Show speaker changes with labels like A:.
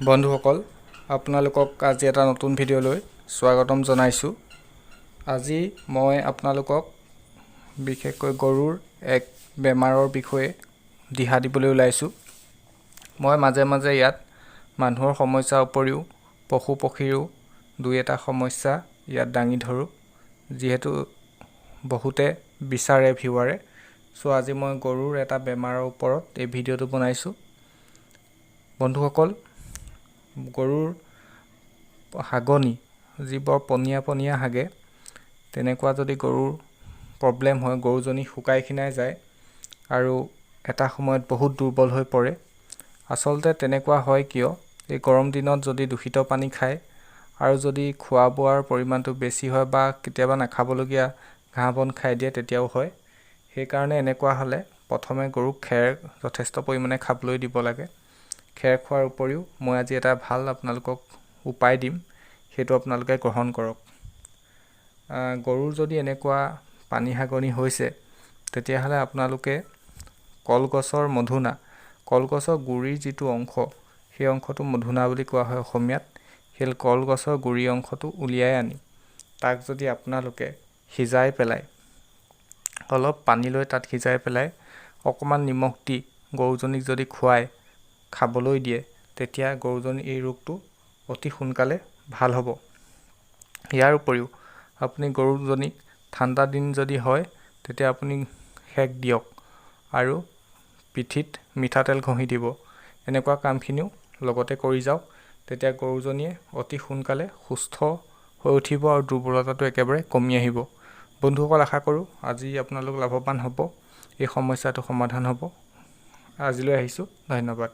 A: বন্ধুসকল, আপোনালোকক আজি এটা নতুন ভিডিঅ'লৈ স্বাগতম জনাইছোঁ। আজি মই আপোনালোকক বিশেষকৈ গৰুৰ এক বেমাৰৰ বিষয়ে দিহা দিবলৈ ওলাইছোঁ। মই মাজে মাজে ইয়াত মানুহৰ সমস্যাৰ উপৰিও পশু পক্ষীৰো দুই এটা সমস্যা ইয়াত দাঙি ধৰোঁ, যিহেতু বহুতে বিচাৰে ভিউৱাৰে। আজি মই গৰুৰ এটা বেমাৰৰ ওপৰত এই ভিডিঅ'টো বনাইছোঁ। বন্ধুসকল, গৰুৰ হাগনি যিবোৰ পনীয়া পনীয়া হাগে, তেনেকুৱা যদি গৰুৰ প্ৰব্লেম হয়, গৰুজনী শুকাই খিনাই যায় আৰু এটা সময়ত বহুত দুৰ্বল হৈ পৰে। আচলতে তেনেকুৱা হয় কিয়, এই গৰম দিনত যদি দূষিত পানী খায় আৰু যদি খোৱা বোৱাৰ পৰিমাণটো বেছি হয় বা কেতিয়াবা নাখাবলগীয়া ঘাঁহ বন খাই দিয়ে, তেতিয়াও হয়। সেইকাৰণে এনেকুৱা হ'লে প্ৰথমে গৰুক খেৰ যথেষ্ট পৰিমাণে খাবলৈ দিব লাগে। খেৰ খোৱাৰ উপৰিও মই আজি এটা ভাল আপোনালোকক উপায় দিম, সেইটো আপোনালোকে গ্ৰহণ কৰক। গৰুৰ যদি এনেকুৱা পানী হাগনি হৈছে, তেতিয়াহ'লে আপোনালোকে কলগছৰ মধুনা, কলগছৰ গুৰিৰ যিটো অংশ, সেই অংশটো মধুনা বুলি কোৱা হয় অসমীয়াত। সেই কলগছৰ গুৰি অংশটো উলিয়াই আনি তাক যদি আপোনালোকে সিজাই পেলাই, অলপ পানী লৈ তাত সিজাই পেলাই অকণমান নিমখ দি গৰুজনীক যদি খাবলৈ দিয়ে, তেতিয়া গৰুজনীৰ এই ৰোগটো অতি সোনকালে ভাল হ'ব। ইয়াৰ উপৰিও আপুনি গৰুজনীক ঠাণ্ডা দিন যদি হয়, তেতিয়া আপুনি সেক দিয়ক আৰু পিঠিত মিঠাতেল ঘঁহি দিব। এনেকুৱা কামখিনিও লগতে কৰি যাওক, তেতিয়া গৰুজনীয়ে অতি সোনকালে সুস্থ হৈ উঠিব আৰু দুৰ্বলতাটো একেবাৰে কমি আহিব। বন্ধুসকল, আশা কৰোঁ আজি আপোনালোক লাভৱান হ'ব, এই সমস্যাটো সমাধান হ'ব। আজিলৈ আহিছোঁ, ধন্যবাদ।